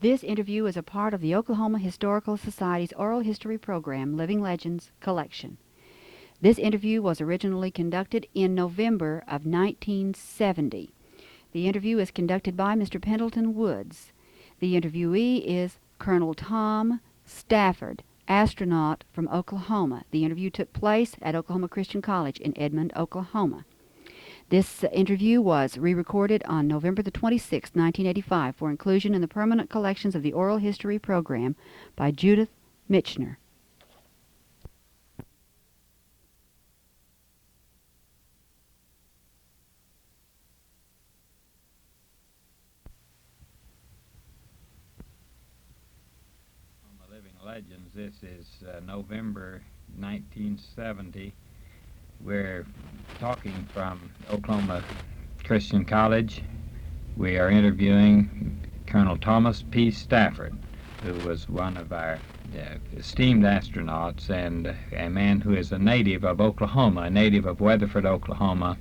This interview is a part of the Oklahoma Historical Society's Oral History Program, Living Legends Collection. This interview was originally conducted in November of 1970. The interview is conducted by Mr. Pendleton Woods. The interviewee is Colonel Tom Stafford, astronaut from Oklahoma. The interview took place at Oklahoma Christian College in Edmond, Oklahoma. This interview was re-recorded on November the 26th, 1985, for inclusion in the permanent collections of the Oral History Program by Judith Michener. Living Legends. This is November 1970. We're talking from Oklahoma Christian College. We are interviewing Colonel Thomas P. Stafford, who was one of our esteemed astronauts and a man who is a native of Oklahoma, a native of Weatherford, Oklahoma,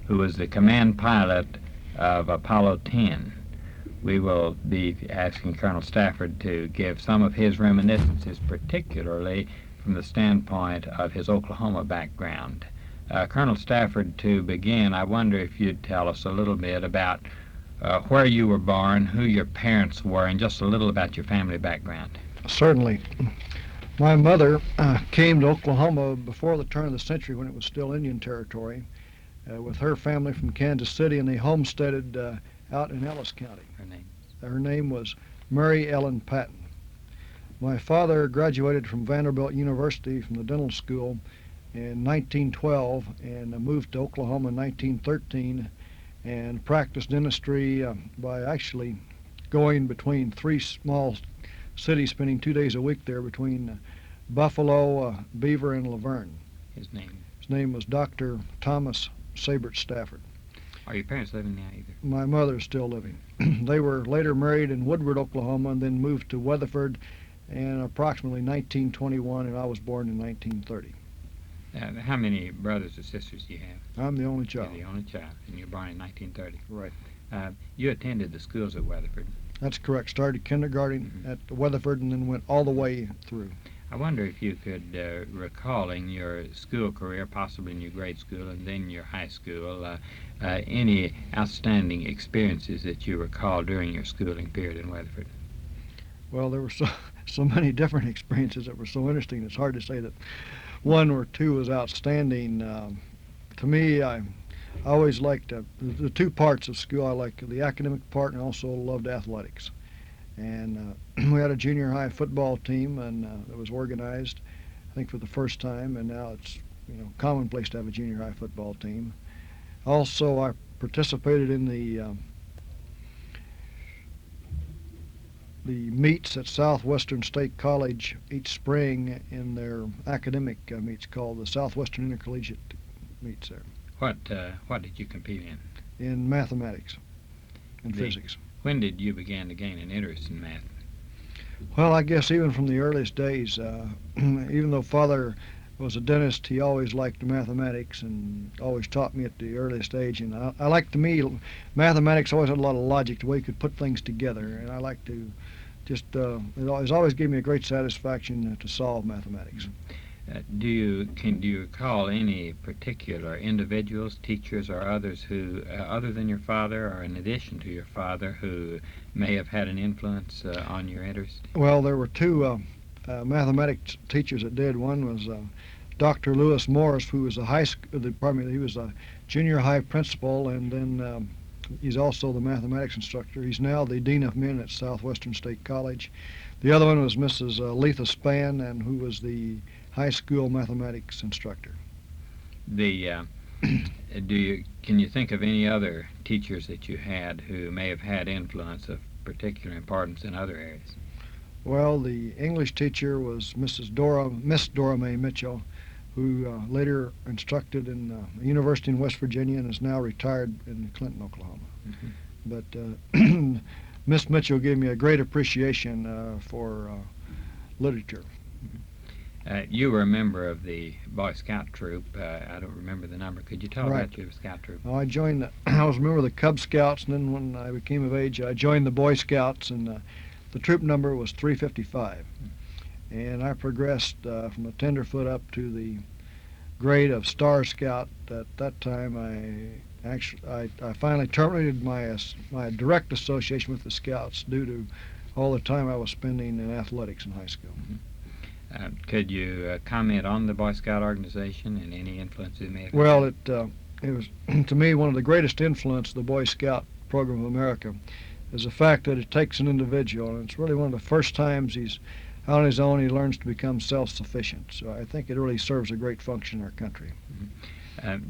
who was the command pilot of Apollo 10. We will be asking Colonel Stafford to give some of his reminiscences, particularly from the standpoint of his Oklahoma background. Colonel Stafford, to begin, I wonder if you'd tell us a little bit about where you were born, who your parents were, and just a little about your family background. Certainly. My mother came to Oklahoma before the turn of the century when it was still Indian territory with her family from Kansas City, and they homesteaded out in Ellis County. Her name was Mary Ellen Patton. My father graduated from Vanderbilt University from the dental school in 1912 and moved to Oklahoma in 1913 and practiced dentistry by actually going between three small cities, spending 2 days a week there between Buffalo, Beaver, and Laverne. His name? His name was Dr. Thomas Stafford. Are your parents living now either? My mother is still living. They were later married in Woodward, Oklahoma, and then moved to Weatherford in approximately 1921, and I was born in 1930. How many brothers or sisters do you have? I'm the only child. You're the only child, and you were born in 1930. Right. You attended the schools at Weatherford. That's correct. Started kindergarten at Weatherford and then went all the way through. I wonder if you could recall in your school career, possibly in your grade school and then your high school, any outstanding experiences that you recall during your schooling period in Weatherford. Well, there were so many different experiences that were so interesting. It's hard to say that one or two was outstanding. To me, I always liked the two parts of school. I liked the academic part and also loved athletics. And we had a junior high football team, and it was organized, I think, for the first time, and now it's commonplace to have a junior high football team. Also, I participated in the meets at Southwestern State College each spring in their academic meets called the Southwestern Intercollegiate meets there. What did you compete in? In mathematics and physics. When did you begin to gain an interest in math? Well, I guess even from the earliest days, even though Father was a dentist, he always liked mathematics and always taught me at the earliest age. And I like, to me, mathematics always had a lot of logic, the way you could put things together. And I like to just, it always gave me a great satisfaction to solve mathematics. Do you recall any particular individuals, teachers, or others who, other than your father, or in addition to your father, who may have had an influence on your interest? Well, there were two mathematics teachers that did. One was Dr. Lewis Morris, who was he was a junior high principal, and then he's also the mathematics instructor. He's now the Dean of Men at Southwestern State College. The other one was Mrs. Letha Spann, and who was the high school mathematics instructor. Can you think of any other teachers that you had who may have had influence of particular importance in other areas? Well, the English teacher was Miss Dora Mae Mitchell, who later instructed in a university in West Virginia and is now retired in Clinton, Oklahoma. Mm-hmm. But Miss Mitchell gave me a great appreciation for literature. You were a member of the Boy Scout troop. I don't remember the number. Could you tell about your Scout troop? Well, I joined. I was a member of the Cub Scouts, and then when I became of age, I joined the Boy Scouts. And the troop number was 355. And I progressed from a tenderfoot up to the grade of Star Scout. At that time, I finally terminated my direct association with the Scouts due to all the time I was spending in athletics in high school. Could you comment on the Boy Scout organization and any influence it may have had? Well, it was, to me, one of the greatest influence of the Boy Scout program of America is the fact that it takes an individual, and it's really one of the first times he's on his own, he learns to become self-sufficient. So I think it really serves a great function in our country.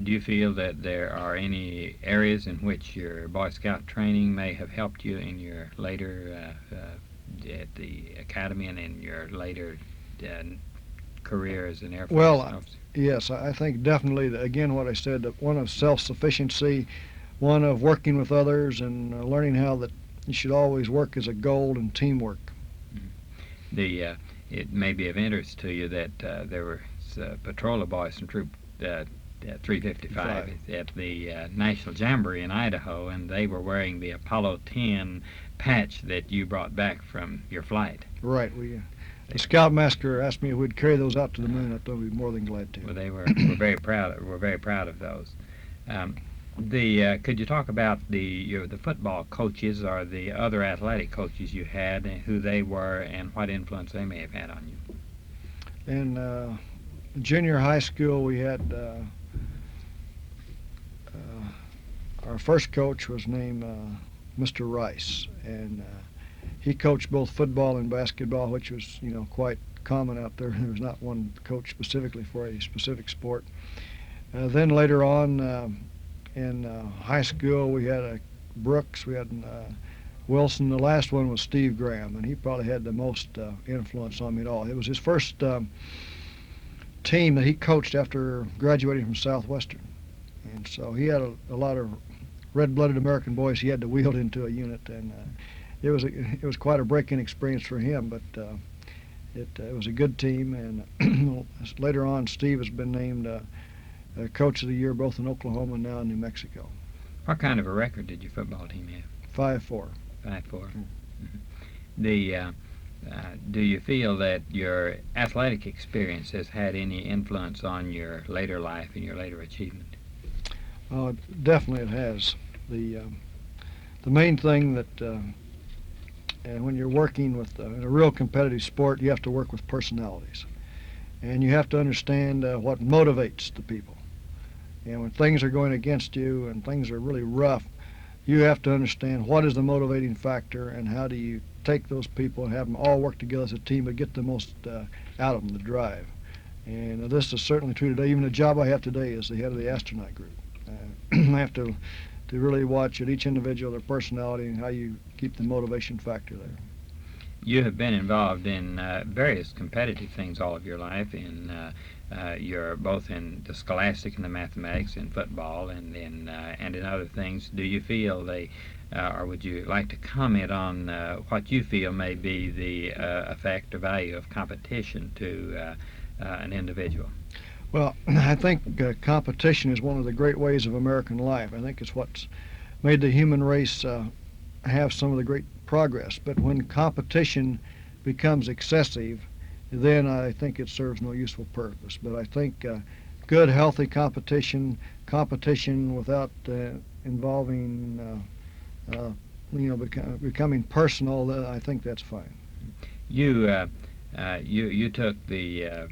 Do you feel that there are any areas in which your Boy Scout training may have helped you in your later at the academy and in your later career as an Air Force officer? Yes, I think definitely, again, what I said, that one of self-sufficiency, one of working with others, and learning how that you should always work as a goal and teamwork. It may be of interest to you that there were patrol of boys from Troop 355 at the National Jamboree in Idaho, and they were wearing the Apollo 10 patch that you brought back from your flight. Right. The Scoutmaster asked me if we'd carry those out to the moon. I thought we'd be more than glad to. Well, they were very proud. We're very proud of those. Could you talk about the football coaches or the other athletic coaches you had, and who they were, and what influence they may have had on you? In junior high school, we had our first coach was named Mr. Rice, and he coached both football and basketball, which was quite common out there. There was not one coach specifically for a specific sport. Then later on. In high school, we had Brooks, we had Wilson. The last one was Steve Graham, and he probably had the most influence on me at all. It was his first team that he coached after graduating from Southwestern. And so he had a lot of red-blooded American boys he had to wield into a unit, and it was quite a break-in experience for him, but it was a good team. And later on, Steve has been named Coach of the Year both in Oklahoma and now in New Mexico. What kind of a record did your football team have? 5-4. 5-4. Do you feel that your athletic experience has had any influence on your later life and your later achievement? Definitely it has. The main thing that when you're working with in a real competitive sport, you have to work with personalities, and you have to understand what motivates the people. And when things are going against you and things are really rough, you have to understand what is the motivating factor and how do you take those people and have them all work together as a team but get the most out of them, the drive. And this is certainly true today. Even the job I have today as the head of the astronaut group. I have to really watch at each individual, their personality, and how you keep the motivation factor there. You have been involved in various competitive things all of your life. You're both in the scholastic and the mathematics and football and in other things. Do you feel or would you like to comment on what you feel may be the effect or value of competition to an individual? Well, I think competition is one of the great ways of American life. I think it's what's made the human race have some of the great progress. But when competition becomes excessive, then I think it serves no useful purpose. But I think good, healthy competition without involving, becoming personal, I think that's fine. You took the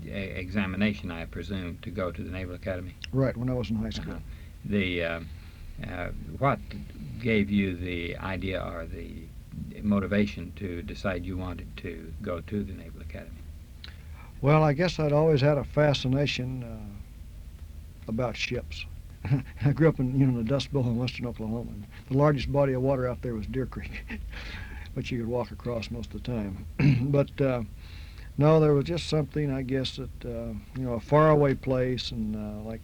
examination, I presume, to go to the Naval Academy? Right, when I was in high school. What gave you the idea or the motivation to decide you wanted to go to the Naval Academy? Well, I guess I'd always had a fascination about ships. I grew up in the Dust Bowl in western Oklahoma. And the largest body of water out there was Deer Creek, which you could walk across most of the time. But no, there was just something, I guess, that a faraway place and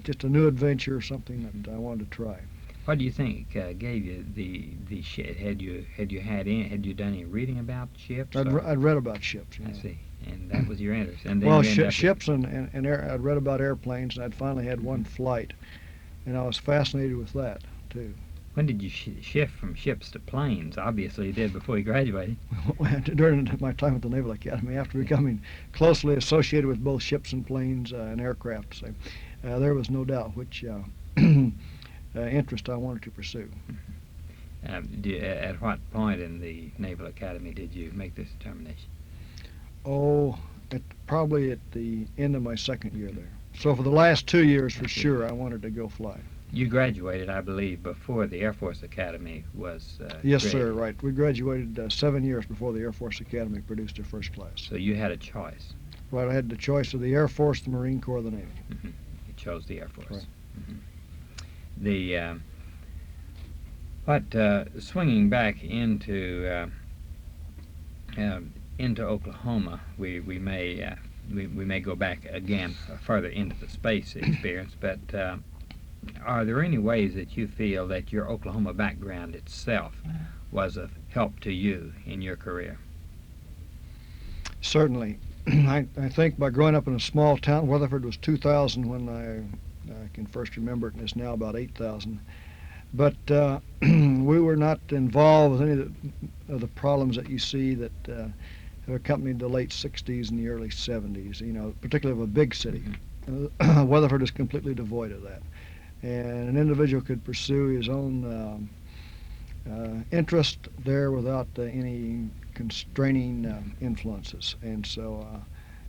just a new adventure, something that I wanted to try. What do you think gave you the ship? Had you done any reading about ships? I'd read about ships. I see, and that was your interest. And then well, ships and I'd read about airplanes, and I'd finally had one flight, and I was fascinated with that too. When did you shift from ships to planes? Obviously you did before you graduated. During my time at the Naval Academy, after becoming closely associated with both ships and planes and aircraft, so, there was no doubt which interest I wanted to pursue. At what point in the Naval Academy did you make this determination? Oh, probably at the end of my second year there. So for the last 2 years, for sure, I wanted to go fly. You graduated, I believe, before the Air Force Academy was Yes, created. sir, right. We graduated 7 years before the Air Force Academy produced their first class. So you had a choice. Right, I had the choice of the Air Force, the Marine Corps, or the Navy. Mm-hmm. You chose the Air Force. Right. Mm-hmm. Swinging back into Oklahoma, we may go back again further into the space experience, but are there any ways that you feel that your Oklahoma background itself was of help to you in your career? Certainly. I think by growing up in a small town, Weatherford was 2,000 when I can first remember it, and it's now about 8,000. But we were not involved with any of the problems that you see that have accompanied the late 60s and the early 70s, particularly of a big city. Weatherford is completely devoid of that. And an individual could pursue his own interest there without any constraining influences. And so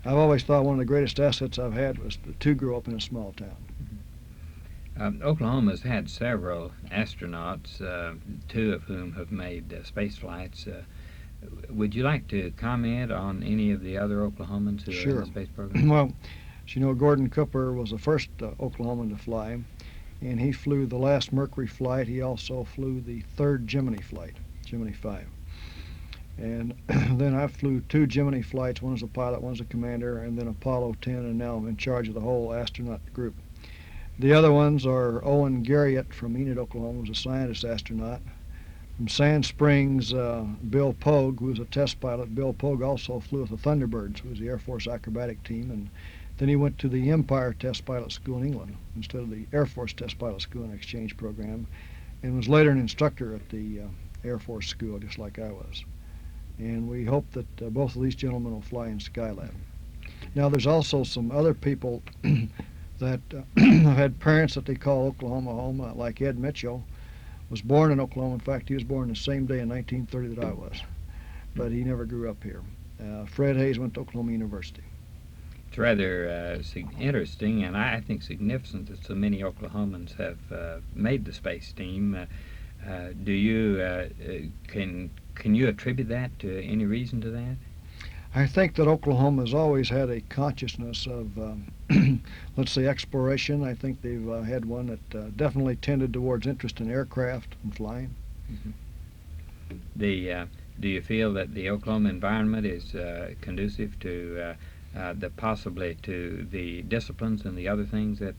I've always thought one of the greatest assets I've had was to grow up in a small town. Oklahoma's had several astronauts, 2 of whom have made space flights. Would you like to comment on any of the other Oklahomans who are in the space program? Well, as you know, Gordon Cooper was the first Oklahoman to fly, and he flew the last Mercury flight. He also flew the 3rd Gemini flight, Gemini 5. And then I flew 2 Gemini flights. One as a pilot, one as a commander, and then Apollo 10, and now I'm in charge of the whole astronaut group. The other ones are Owen Garriott from Enid, Oklahoma, who's a scientist astronaut. From Sand Springs, Bill Pogue, who was a test pilot. Bill Pogue also flew with the Thunderbirds, who was the Air Force acrobatic team, and then he went to the Empire Test Pilot School in England instead of the Air Force Test Pilot School and exchange program, and was later an instructor at the Air Force School, just like I was. And we hope that both of these gentlemen will fly in Skylab. Now, there's also some other people that have had parents that they call Oklahoma home, like Ed Mitchell. Was born in Oklahoma. In fact, he was born the same day in 1930 that I was, but he never grew up here. Fred Hayes went to Oklahoma University. It's rather interesting, and I think significant that so many Oklahomans have made the space team. Do you can you attribute that to any reason to that? I think that Oklahoma has always had a consciousness of, let's say, exploration. I think they've had one that definitely tended towards interest in aircraft and flying. Mm-hmm. Do you feel that the Oklahoma environment is conducive to possibly to the disciplines and the other things that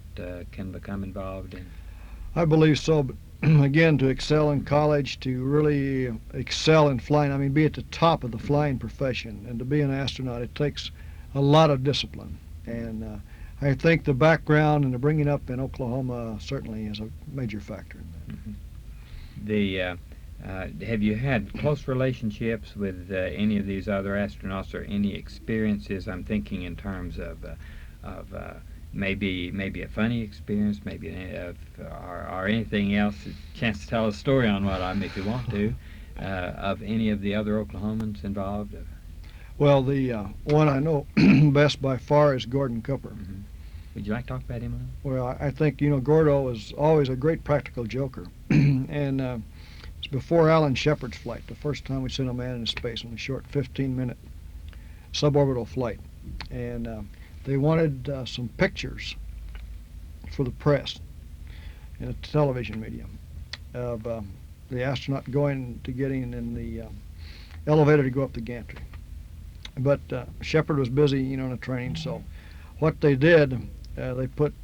can become involved in? I believe so, but again, to excel in college, to really excel in flying, I mean, be at the top of the flying profession, and to be an astronaut, it takes a lot of discipline. And I think the background and the bringing up in Oklahoma certainly is a major factor in that. Mm-hmm. Have you had close relationships with any of these other astronauts, or any experiences? I'm thinking in terms of maybe a funny experience, maybe or anything else. A chance to tell a story on what if you want to, of any of the other Oklahomans involved. Well, the one I know best by far is Gordon Cooper. Mm-hmm. Would you like to talk about him a little? Well, I think Gordo was always a great practical joker, and it's before Alan Shepard's flight, the first time we sent a man into space on a short 15-minute suborbital flight, and they wanted some pictures for the press in a television medium of the astronaut getting in the elevator to go up the gantry. But Shepard was busy, in a training, so what they did, they put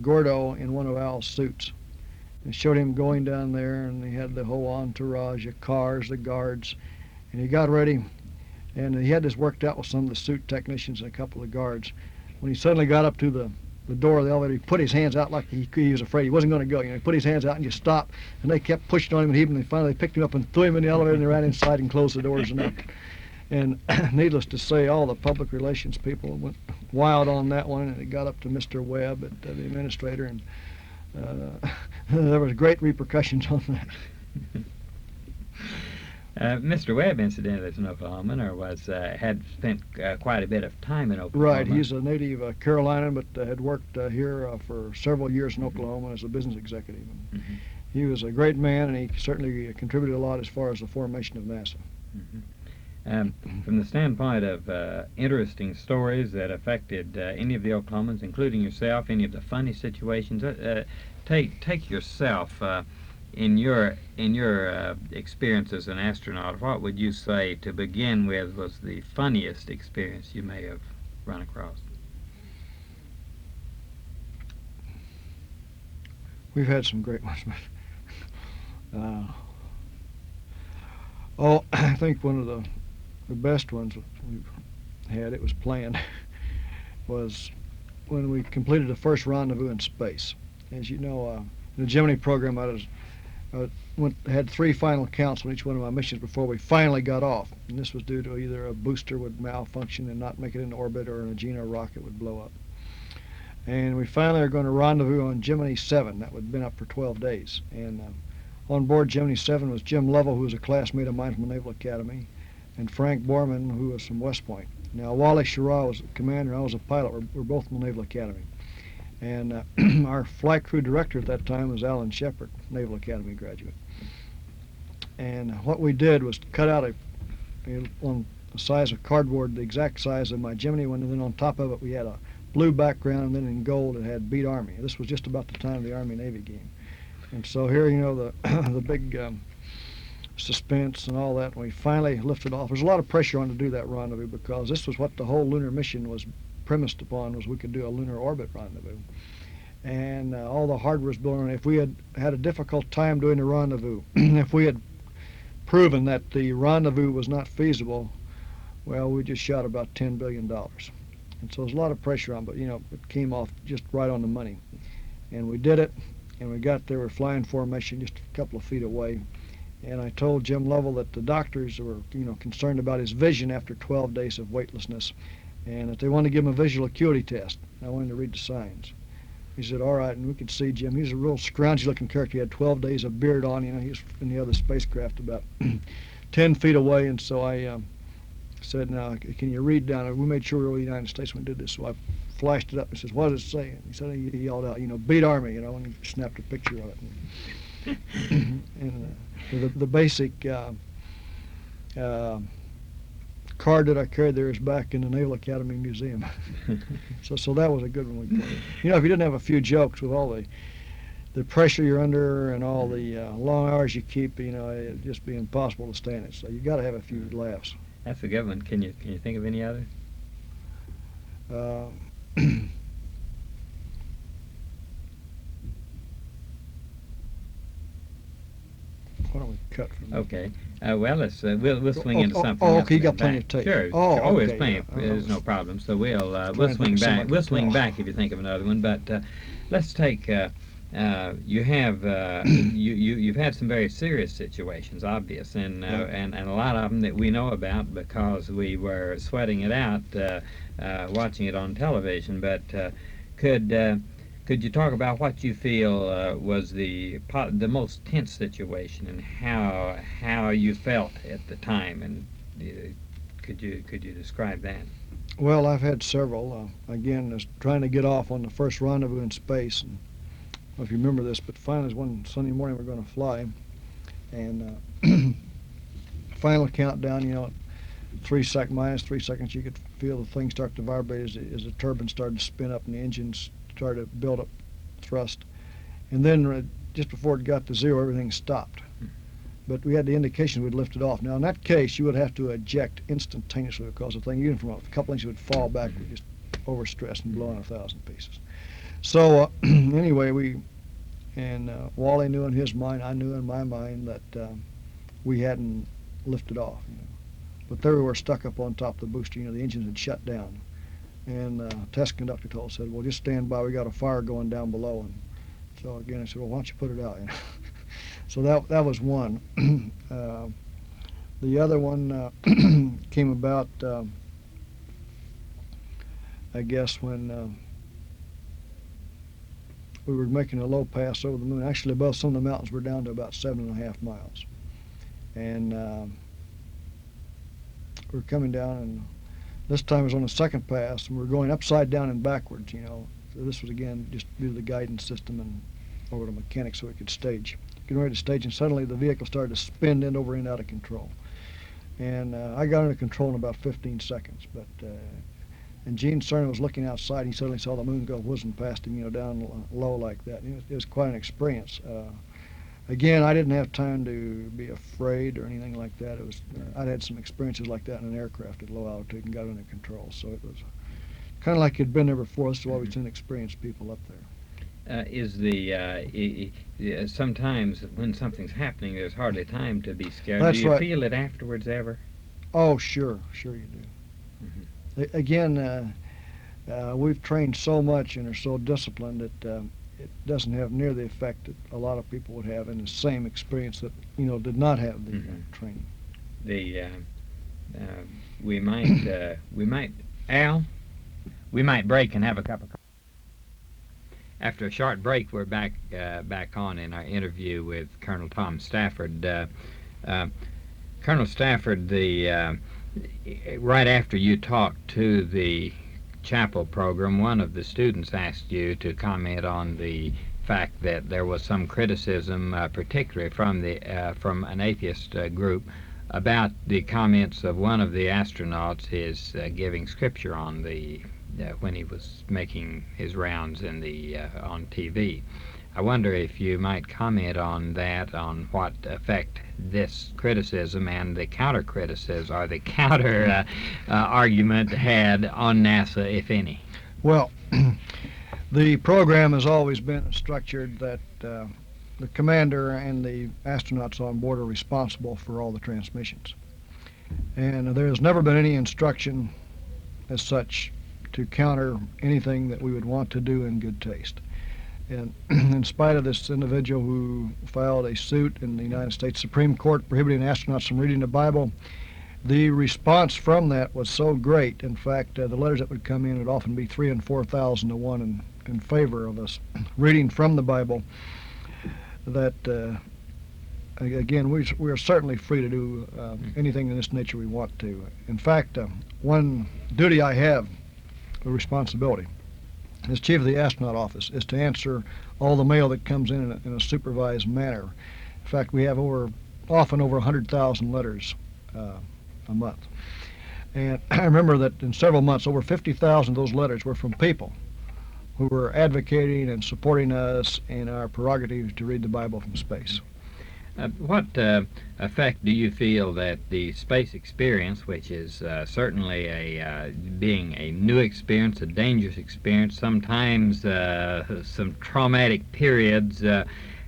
Gordo in one of Al's suits and showed him going down there, and he had the whole entourage of cars, the guards, and he got ready, and he had this worked out with some of the suit technicians and a couple of guards. When he suddenly got up to the the door of the elevator. He put his hands out like he was afraid. He wasn't going to go. He put his hands out and just stopped. And they kept pushing on him and heaving. And finally they picked him up and threw him in the elevator. And they ran inside and closed the doors and out. And needless to say, all the public relations people went wild on that one. And it got up to Mr. Webb, the administrator, and there was great repercussions on that. Mr. Webb, incidentally, is an Oklahoman, or had spent quite a bit of time in Oklahoma. Right, he's a native Carolinian, but had worked here for several years in Oklahoma as a business executive. Mm-hmm. He was a great man, and he certainly contributed a lot as far as the formation of NASA. Mm-hmm. From the standpoint of interesting stories that affected any of the Oklahomans, including yourself, any of the funny situations, take yourself. In your experience as an astronaut, what would you say to begin with was the funniest experience you may have run across? We've had some great ones. I think one of the best ones we've had, it was planned, was when we completed the first rendezvous in space. As you know, in the Gemini program, I had 3 final counts on each one of my missions before we finally got off. And this was due to either a booster would malfunction and not make it into orbit, or a Gemini rocket would blow up. And we finally are going to rendezvous on Gemini 7. That would have been up for 12 days. And on board Gemini 7 was Jim Lovell, who was a classmate of mine from the Naval Academy, and Frank Borman, who was from West Point. Now, Wally Schirra was the commander, and I was a pilot. We're both from the Naval Academy. And our flight crew director at that time was Alan Shepard, Naval Academy graduate. And what we did was cut out on the size of cardboard, the exact size of my Gemini one, and then on top of it we had a blue background, and then in gold it had Beat Army. This was just about the time of the Army-Navy game. And so here, the big suspense and all that, and we finally lifted off. There's a lot of pressure on to do that rendezvous, because this was what the whole lunar mission was premised upon, was we could do a lunar orbit rendezvous. And all the hardware was built on it. If we had had a difficult time doing the rendezvous, if we had proven that the rendezvous was not feasible, well, we just shot about $10 billion. And so there's a lot of pressure on, but it came off just right on the money. And we did it, and we got there. We're flying formation just a couple of feet away. And I told Jim Lovell that the doctors were, concerned about his vision after 12 days of weightlessness, and that they wanted to give him a visual acuity test. I wanted to read the signs. He said, all right, and we could see Jim. He's a real scroungy-looking character. He had 12 days of beard on. He was in the other spacecraft about 10 feet away, and so I said, now, can you read down? We made sure we were in the United States when we did this, so I flashed it up and says, what does it say? And he said, he yelled out, Beat Army, and he snapped a picture of it. And the basic card that I carried there is back in the Naval Academy Museum. so that was a good one we played. If you didn't have a few jokes with all the pressure you're under and all the long hours you keep, it'd just be impossible to stand it. So you got to have a few laughs. That's a good one. Can you think of any others? Why don't we cut from that? Okay. Well, we'll swing into something. Oh, else okay, you got back. plenty of tape. Sure. Oh, always okay, plenty. yeah. There's no problem. So we'll to swing think back. somebody We'll can swing tell. back if you think of another one. But let's take. You have you've had some very serious situations, obvious, and a lot of them that we know about because we were sweating it out, watching it on television. But could you talk about what you feel was the most tense situation and how you felt at the time, and could you describe that? Well, I've had several. Again, was trying to get off on the first rendezvous in space. And, I don't know if you remember this, but finally, one Sunday morning we're going to fly, and final countdown. 3 minus 3 seconds, you could feel the thing start to vibrate as the turbine started to spin up and the engines started to build up thrust. And then just before it got to 0, everything stopped. But we had the indication we'd lifted off. Now, in that case, you would have to eject instantaneously because the thing, even from a couple inches, would fall back, would just overstress and blow in 1,000 pieces. So anyway, Wally knew in his mind, I knew in my mind that we hadn't lifted off. But there we were stuck up on top of the booster. The engines had shut down. And test conductor told us, said, well, just stand by. We got a fire going down below. And so again, I said, well, why don't you put it out? So that was one. The other one came about, I guess, when we were making a low pass over the moon. Actually, above some of the mountains, we're down to about 7.5 miles. And we were coming down, and this time it was on the second pass, and we were going upside down and backwards, So this was, again, just due to the guidance system and over the mechanics so we could stage. Getting ready to stage, and suddenly the vehicle started to spin end over end out of control. And I got under control in about 15 seconds. And Gene Cernan was looking outside, and he suddenly saw the moon go whizzing past him, down low like that. It was quite an experience. Again, I didn't have time to be afraid or anything like that. I'd had some experiences like that in an aircraft at low altitude and got under control. So it was kind of like it'd been there before. That's why we've seen experienced people up there. Sometimes when something's happening, there's hardly time to be scared. That's Do you right. feel it afterwards ever? Oh, sure you do. Mm-hmm. Again, we've trained so much and are so disciplined that it doesn't have near the effect that a lot of people would have in the same experience that did not have the training. We might break and have a cup of coffee. After a short break, we're back on in our interview with Colonel Tom Stafford. Colonel Stafford, right after you talked to the chapel program, one of the students asked you to comment on the fact that there was some criticism, particularly from an atheist group, about the comments of one of the astronauts, his giving scripture on when he was making his rounds on TV. I wonder if you might comment on that, on what effect this criticism and the counter-criticism or the counter argument had on NASA, if any. Well, the program has always been structured that the commander and the astronauts on board are responsible for all the transmissions. And there has never been any instruction as such to counter anything that we would want to do in good taste. And in spite of this individual who filed a suit in the United States Supreme Court prohibiting astronauts from reading the Bible, the response from that was so great. In fact, the letters that would come in would often be 3,000 and 4,000 to 1 in favor of us reading from the Bible, that again, we are certainly free to do anything in this nature we want to. In fact, one duty I have, a responsibility, as chief of the astronaut office, is to answer all the mail that comes in a supervised manner. In fact, we have often over 100,000 letters a month. And I remember that in several months, over 50,000 of those letters were from people who were advocating and supporting us in our prerogative to read the Bible from space. What effect do you feel that the space experience, which is certainly being a new experience, a dangerous experience, sometimes some traumatic periods,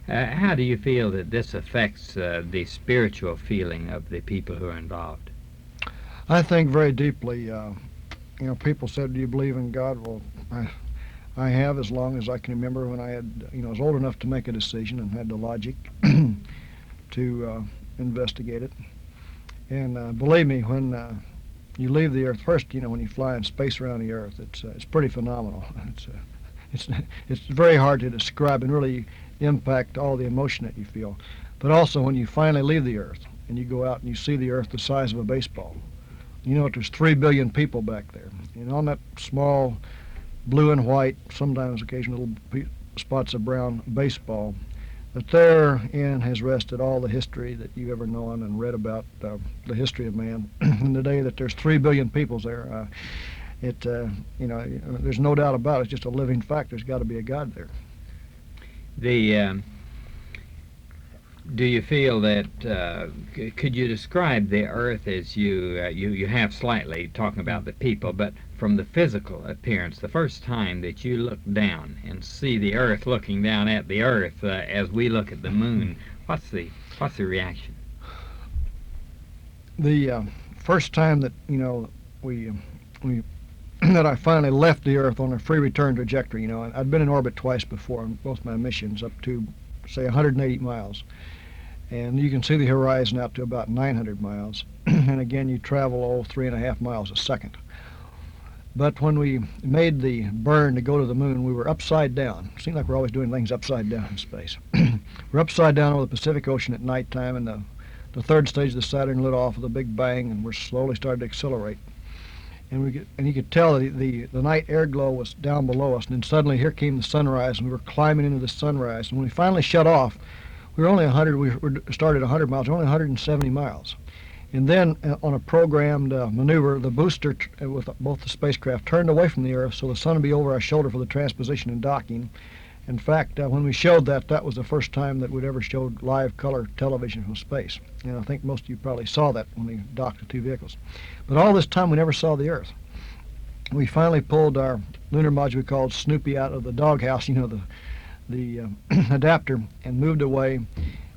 how do you feel that this affects the spiritual feeling of the people who are involved? I think very deeply. People said, "Do you believe in God?" Well, I have, as long as I can remember, when I had, was old enough to make a decision and had the logic to investigate it. And believe me, when you leave the Earth, first, when you fly in space around the Earth, it's pretty phenomenal. It's very hard to describe and really impact all the emotion that you feel. But also, when you finally leave the Earth and you go out and you see the Earth the size of a baseball, there's 3 billion people back there. And on that small blue and white, sometimes occasional little spots of brown baseball, that therein has rested all the history that you've ever known and read about the history of man. And the day that there's 3 billion people there, there's no doubt about it. It's just a living fact. There's got to be a God there. Do you feel that, could you describe the Earth as you have slightly, talking about the people, but from the physical appearance, the first time that you look down and see the Earth looking down at the Earth as we look at the moon, what's the reaction? The first time that, we that I finally left the Earth on a free return trajectory. And I'd been in orbit twice before on both my missions, up to, say, 180 miles. And you can see the horizon out to about 900 miles. And again, you travel 3.5 miles a second. But when we made the burn to go to the moon, we were upside down. It seems like we're always doing things upside down in space. We're upside down over the Pacific Ocean at nighttime, and the third stage of the Saturn lit off with a big bang, and we're slowly starting to accelerate. And you could tell the night air glow was down below us, and then suddenly here came the sunrise, and we were climbing into the sunrise. And when we finally shut off, we were only 100. We started 100 miles. We were only 170 miles. And then on a programmed maneuver, the booster with both the spacecraft turned away from the Earth, so the sun would be over our shoulder for the transposition and docking. In fact, when we showed that, that was the first time that we'd ever showed live color television from space. And I think most of you probably saw that when we docked the two vehicles. But all this time, we never saw the Earth. We finally pulled our lunar module we called Snoopy out of the doghouse, the adapter, and moved away.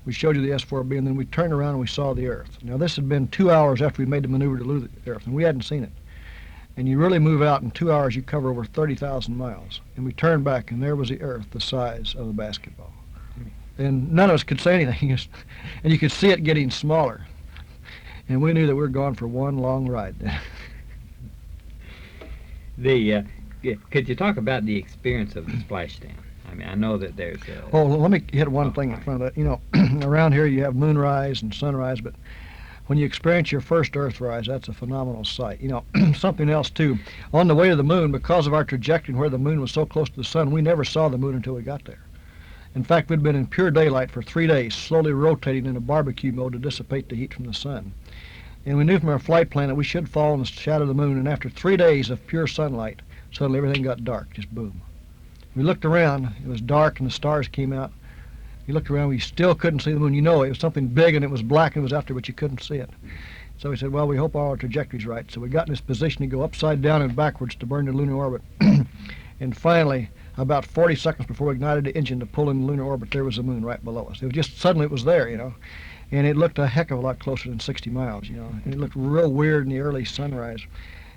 We showed you the S4B, and then we turned around and we saw the Earth. Now, this had been 2 hours after we made the maneuver to lose the Earth, and we hadn't seen it. And you really move out in 2 hours, you cover over 30,000 miles. And we turned back, and there was the Earth, the size of a basketball. And none of us could say anything, and you could see it getting smaller. And we knew that we were gone for one long ride. Could you talk about the experience of the splashdown? I mean, I know that there's Oh, let me hit one thing in front of that. Around here you have moonrise and sunrise, but when you experience your first Earthrise, that's a phenomenal sight. Something else, too. On the way to the moon, because of our trajectory where the moon was so close to the sun, we never saw the moon until we got there. In fact, we'd been in pure daylight for 3 days, slowly rotating in a barbecue mode to dissipate the heat from the sun. And we knew from our flight plan that we should fall in the shadow of the moon, and after 3 days of pure sunlight, suddenly everything got dark, just boom. We looked around, it was dark and the stars came out. You looked around, we still couldn't see the moon. It was something big and it was black and it was out there, but you couldn't see it. So we said, well, we hope all our trajectory's right. So we got in this position to go upside down and backwards to burn the lunar orbit. And finally, about 40 seconds before we ignited the engine to pull in the lunar orbit, there was the moon right below us. It was just suddenly it was there, And it looked a heck of a lot closer than 60 miles, And it looked real weird in the early sunrise.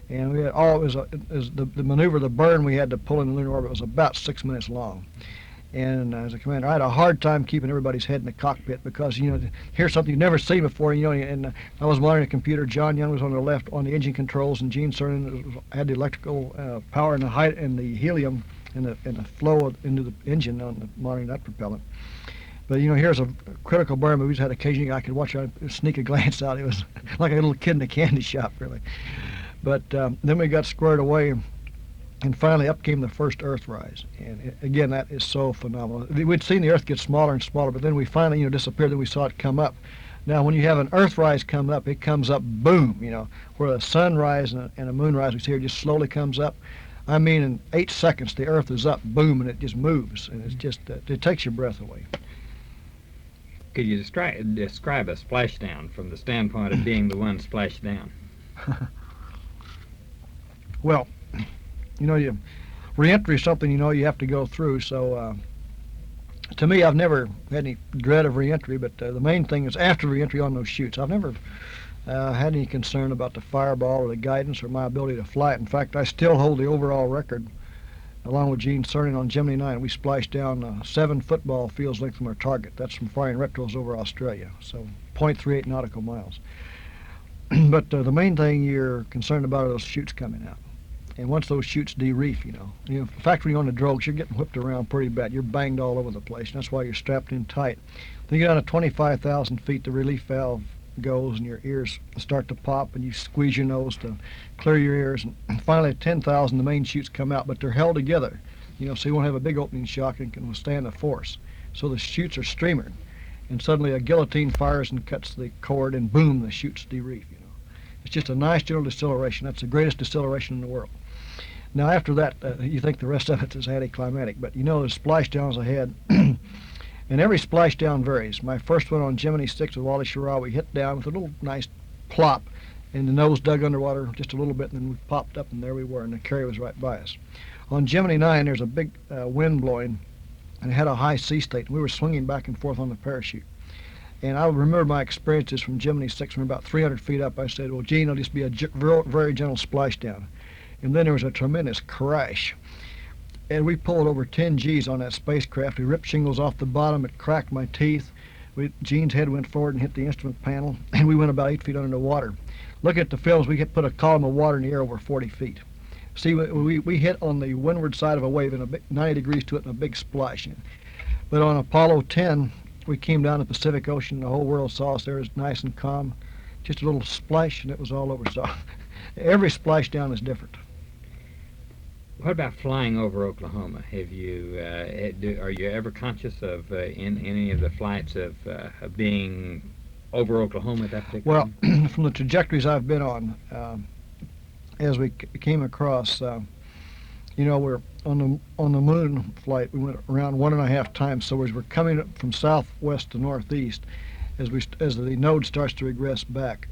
And we had the maneuver, the burn we had to pull in the lunar orbit was about 6 minutes long. And as a commander, I had a hard time keeping everybody's head in the cockpit because, here's something you've never seen before, and I was monitoring a computer. John Young was on the left on the engine controls, and Gene Cernan had the electrical power and the height and the helium and the flow into the engine on the monitoring that propellant. But, here's a critical burn, but we just had occasionally I could watch it sneak a glance out. It was like a little kid in a candy shop, really. But then we got squared away, and finally up came the first Earthrise. And again, that is so phenomenal. We'd seen the Earth get smaller and smaller, but then we finally, disappeared, then we saw it come up. Now, when you have an Earthrise come up, it comes up, boom, where a sunrise and a moonrise we see here just slowly comes up. I mean, in 8 seconds, the Earth is up, boom, and it just moves, and it's just, it takes your breath away. Could you describe a splashdown from the standpoint of being the one splashed down? Well, re-entry is something, you have to go through. So, to me, I've never had any dread of re-entry, but the main thing is after re-entry on those chutes. I've never had any concern about the fireball or the guidance or my ability to fly it. In fact, I still hold the overall record, along with Gene Cernan on Gemini 9. We splashed down 7 football fields length from our target. That's from firing retros over Australia, so 0.38 nautical miles. But the main thing you're concerned about are those chutes coming out. And once those chutes de-reef, in fact, when you're on the drogues, you're getting whipped around pretty bad. You're banged all over the place, and that's why you're strapped in tight. Then you get down to 25,000 feet, the relief valve goes, and your ears start to pop, and you squeeze your nose to clear your ears. And finally, at 10,000, the main chutes come out, but they're held together, so you won't have a big opening shock and can withstand the force. So the chutes are streamered, and suddenly a guillotine fires and cuts the cord, and boom, the chutes de-reef. It's just a nice general deceleration. That's the greatest deceleration in the world. Now, after that, you think the rest of it is anticlimactic, but there's splashdowns ahead, and every splashdown varies. My first one on Gemini 6 with Wally Schirra, we hit down with a little nice plop, and the nose dug underwater just a little bit, and then we popped up, and there we were, and the carrier was right by us. On Gemini 9, there's a big wind blowing, and it had a high sea state, and we were swinging back and forth on the parachute. And I remember my experiences from Gemini 6 from about 300 feet up. I said, well, Gene, it'll just be a very gentle splashdown. and then there was a tremendous crash. And we pulled over 10 G's on that spacecraft. We ripped shingles off the bottom. It cracked my teeth. Gene's head went forward and hit the instrument panel, and we went about 8 feet under the water. Looking at the films, we could put a column of water in the air over 40 feet. See, we hit on the windward side of a wave in a 90 degrees to it in a big splash. But on Apollo 10, we came down the Pacific Ocean. The whole world saw us there. It was nice and calm. Just a little splash, and it was all over. So every splashdown is different. What about flying over Oklahoma? Have you are you ever conscious of in any of the flights of being over Oklahoma at that particular time? Well, from the trajectories I've been on, as we came across, we're on the moon flight. We went around 1.5 times. So as we're coming up from southwest to northeast, as the node starts to regress back,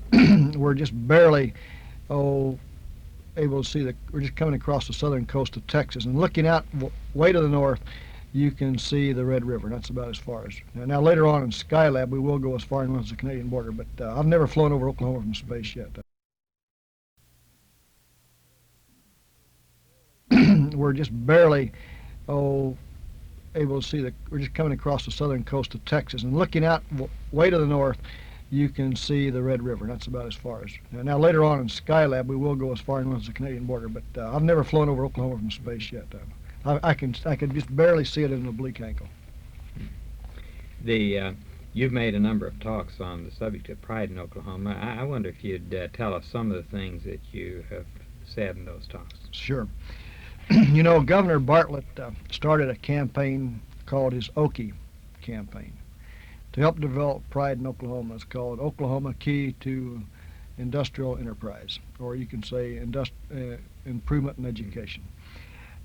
we're just barely able to see we're just coming across the southern coast of Texas, and looking out way to the north, you can see the Red River. That's about as far as. Now later on in Skylab, we will go as far north as the Canadian border, but I've never flown over Oklahoma from space yet. We're just barely able to see we're just coming across the southern coast of Texas, and looking out way to the north, you can see the Red River. That's about as far as. Now later on in Skylab, we will go as far north as the Canadian border, but I've never flown over Oklahoma from space yet. I can just barely see it in an oblique angle. You've made a number of talks on the subject of pride in Oklahoma. I wonder if you'd tell us some of the things that you have said in those talks. Sure. Governor Bartlett started a campaign called his Okie campaign to help develop pride in Oklahoma. It's called Oklahoma Key to Industrial Enterprise, or you can say Improvement in Education.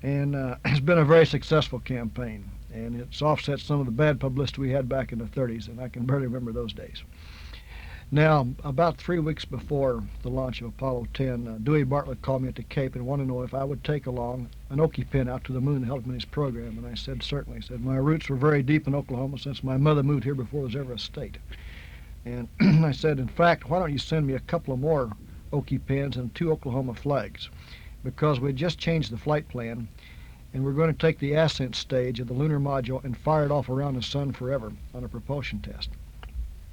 And it's been a very successful campaign, and it's offset some of the bad publicity we had back in the 30s, and I can barely remember those days. Now, about 3 weeks before the launch of Apollo 10, Dewey Bartlett called me at the Cape and wanted to know if I would take along an Okie pin out to the moon to help him in his program. And I said, certainly. He said, my roots were very deep in Oklahoma since my mother moved here before it was ever a state. And I said, in fact, why don't you send me a couple of more Okie pins and 2 Oklahoma flags? Because we just changed the flight plan, and we're going to take the ascent stage of the lunar module and fire it off around the sun forever on a propulsion test.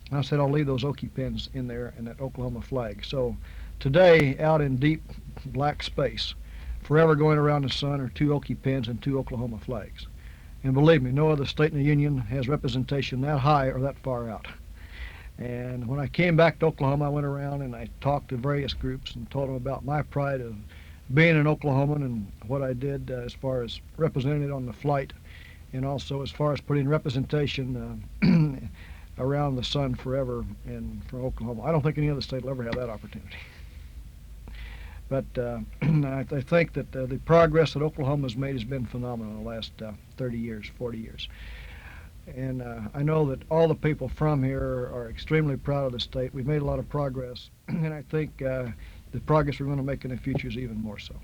I said, I'll leave those Okie pins in there and that Oklahoma flag. So today, out in deep black space, forever going around the sun, are 2 Okie pins and 2 Oklahoma flags. And believe me, no other state in the Union has representation that high or that far out. And when I came back to Oklahoma, I went around and I talked to various groups and told them about my pride of being an Oklahoman and what I did as far as representing it on the flight, and also as far as putting representation around the sun forever and for Oklahoma. I don't think any other state will ever have that opportunity. But I think that the progress that Oklahoma has made has been phenomenal in the last 30 years, 40 years. And I know that all the people from here are extremely proud of the state. We've made a lot of progress, and I think the progress we're going to make in the future is even more so.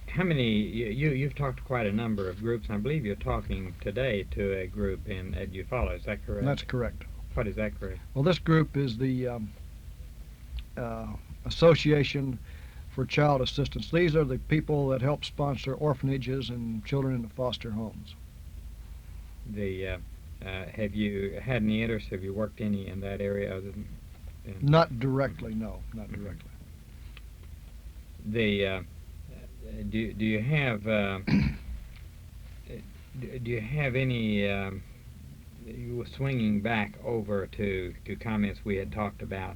How many, you've talked to quite a number of groups, and I believe you're talking today to a group at Eufaula, is that correct? That's correct. What is that correct? Well, this group is the Association for Child Assistance. These are the people that help sponsor orphanages and children in the foster homes. Have you had any interest, have you worked any in that area other than? Not directly, no, not directly. Do you have any swinging back over to comments we had talked about,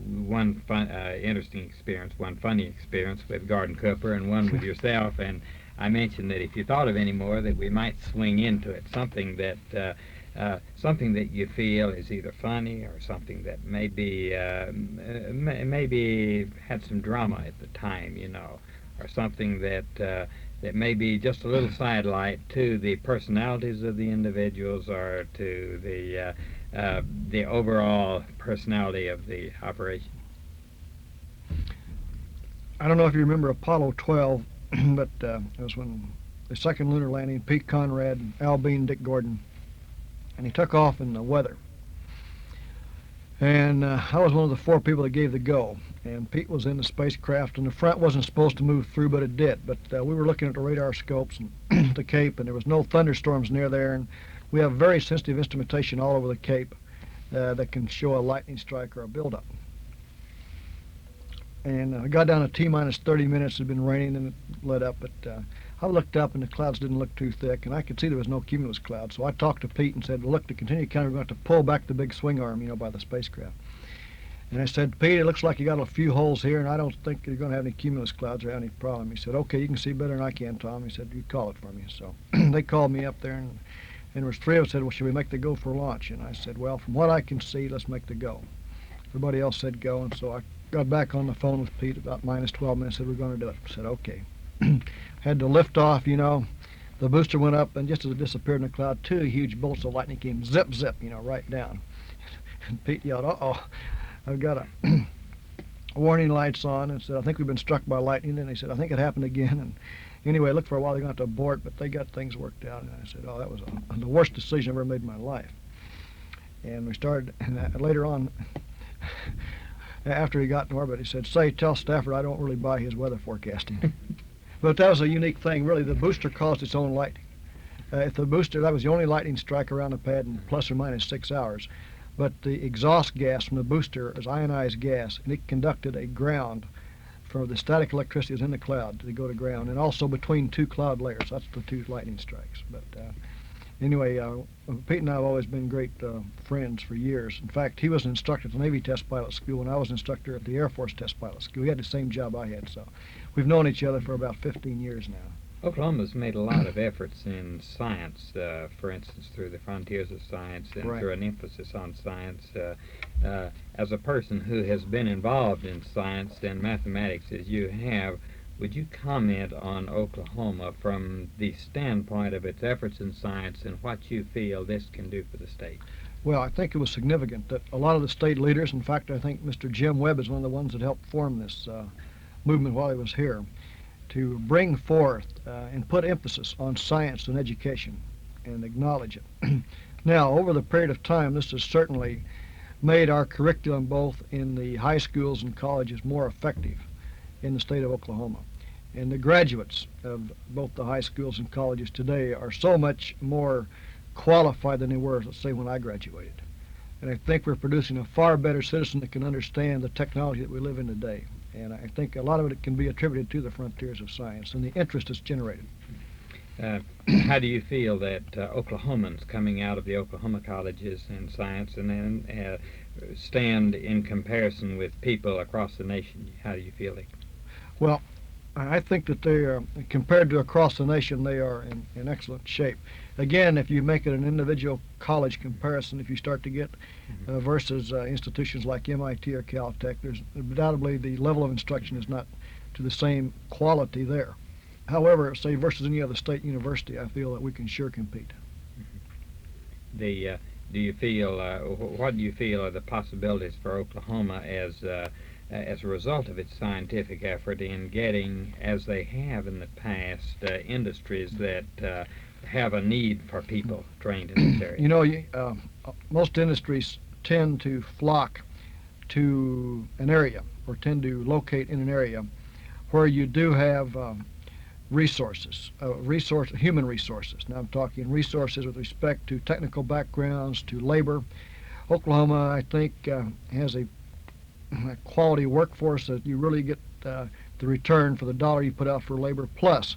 one interesting experience, one funny experience with Gordon Cooper and one with yourself, and I mentioned that if you thought of any more that we might swing into it, something that you feel is either funny or something that maybe had some drama at the time, or something that may be just a little sidelight to the personalities of the individuals or to the overall personality of the operation. I don't know if you remember Apollo 12, but it was when the second lunar landing, Pete Conrad, Al Bean, Dick Gordon, and he took off in the weather. And I was one of the 4 people that gave the go. And Pete was in the spacecraft, and the front wasn't supposed to move through, but it did. But we were looking at the radar scopes and the Cape, and there was no thunderstorms near there. And we have very sensitive instrumentation all over the Cape that can show a lightning strike or a buildup. And I got down to T-minus 30 minutes. It had been raining and it let up, but I looked up and the clouds didn't look too thick, and I could see there was no cumulus cloud. So I talked to Pete and said, well, look, to continue counting, we're going to have to pull back the big swing arm, by the spacecraft. And I said, Pete, it looks like you got a few holes here, and I don't think you're going to have any cumulus clouds or have any problem. He said, okay, you can see better than I can, Tom. He said, you call it for me. So they called me up there, and there was 3 of us said, well, should we make the go for launch? And I said, well, from what I can see, let's make the go. Everybody else said go, and so I got back on the phone with Pete about minus 12 minutes, said we're going to do it. I said, okay. Had to lift off, the booster went up, and just as it disappeared in the cloud, 2 huge bolts of lightning came zip, zip, right down. And Pete yelled, uh-oh, I've got a warning lights on, and said, I think we've been struck by lightning. And he said, I think it happened again. And anyway, it looked for a while, they're going to have to abort, but they got things worked out. And I said, oh, that was the worst decision I've ever made in my life. And we started, and later on, after he got in orbit, he said, say, tell Stafford I don't really buy his weather forecasting. But that was a unique thing, really. The booster caused its own lightning. If the booster, that was the only lightning strike around the pad in plus or minus 6 hours. But the exhaust gas from the booster is ionized gas, and it conducted a ground for the static electricity is in the cloud to go to ground, and also between 2 cloud layers. That's the 2 lightning strikes. But anyway, Pete and I have always been great friends for years. In fact, he was an instructor at the Navy Test Pilot School, and I was an instructor at the Air Force Test Pilot School. He had the same job I had, so we've known each other for about 15 years now. Oklahoma's made a lot of efforts in science, for instance, through the Frontiers of Science and Right. through an emphasis on science. As a person who has been involved in science and mathematics as you have, would you comment on Oklahoma from the standpoint of its efforts in science and what you feel this can do for the state? Well, I think it was significant that a lot of the state leaders, in fact, I think Mr. Jim Webb is one of the ones that helped form this movement while he was here, to bring forth and put emphasis on science and education and acknowledge it. Now, over the period of time, this has certainly made our curriculum both in the high schools and colleges more effective in the state of Oklahoma. And the graduates of both the high schools and colleges today are so much more qualified than they were, let's say, when I graduated. And I think we're producing a far better citizen that can understand the technology that we live in today. And I think a lot of it can be attributed to the Frontiers of Science and the interest it's generated. How do you feel that Oklahomans coming out of the Oklahoma colleges in science and then stand in comparison with people across the nation? How do you feel they? Well, I think that they are, compared to across the nation, they are in excellent shape. Again, if you make it an individual college comparison, if you start to get versus institutions like MIT or Caltech, there's undoubtedly the level of instruction is not to the same quality there. However, say versus any other state university, I feel that we can sure compete. Do you feel, what do you feel are the possibilities for Oklahoma as a result of its scientific effort in getting, as they have in the past, industries that have a need for people trained in this area? Most industries tend to flock to an area or tend to locate in an area where you do have human resources. Now I'm talking resources with respect to technical backgrounds, to labor. Oklahoma, I think, has a quality workforce that you really get the return for the dollar you put out for labor. Plus,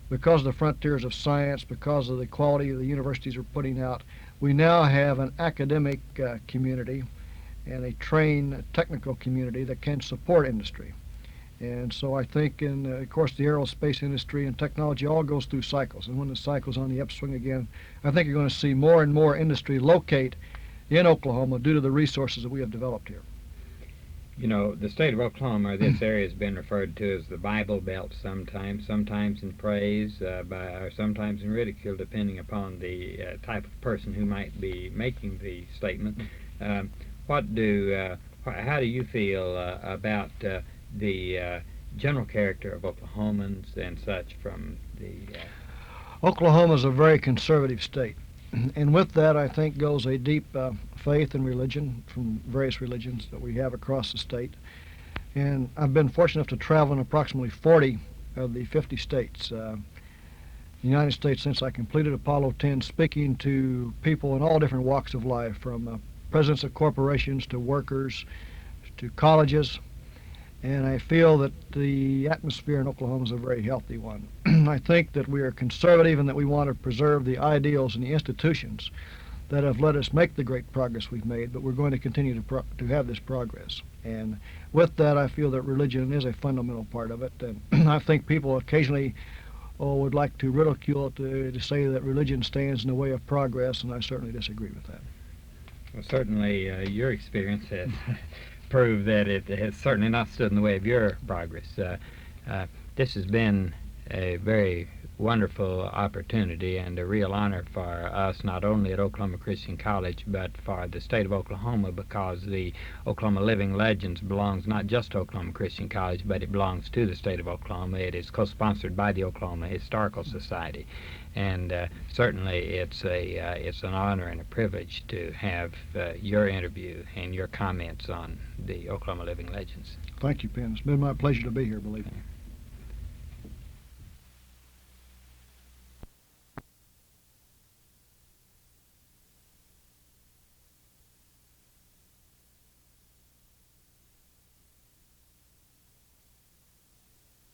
because of the Frontiers of Science, because of the quality of the universities are putting out, we now have an academic community and a trained technical community that can support industry. And so I think, of course, the aerospace industry and technology all goes through cycles. And when the cycle's on the upswing again, I think you're going to see more and more industry locate in Oklahoma due to the resources that we have developed here. You know, the state of Oklahoma, this area has been referred to as the Bible Belt sometimes in praise, or sometimes in ridicule, depending upon the type of person who might be making the statement. How do you feel about the general character of Oklahomans and such from the... Oklahoma is a very conservative state. And with that, I think, goes a deep faith in religion from various religions that we have across the state. And I've been fortunate enough to travel in approximately 40 of the 50 states. The United States, since I completed Apollo 10, speaking to people in all different walks of life, from presidents of corporations to workers to colleges, and I feel that the atmosphere in Oklahoma is a very healthy one. I think that we are conservative and that we want to preserve the ideals and the institutions that have let us make the great progress we've made, but we're going to continue to have this progress. And with that, I feel that religion is a fundamental part of it. And I think people occasionally would like to ridicule it to say that religion stands in the way of progress, and I certainly disagree with that. Well, certainly your experience has proved that it has certainly not stood in the way of your progress. This has been a very wonderful opportunity and a real honor for us, not only at Oklahoma Christian College, but for the state of Oklahoma, because the Oklahoma Living Legends belongs not just to Oklahoma Christian College, but it belongs to the state of Oklahoma. It is co-sponsored by the Oklahoma Historical Society. And certainly it's an honor and a privilege to have your interview and your comments on the Oklahoma Living Legends. Thank you, Penn. It's been my pleasure to be here, believe me.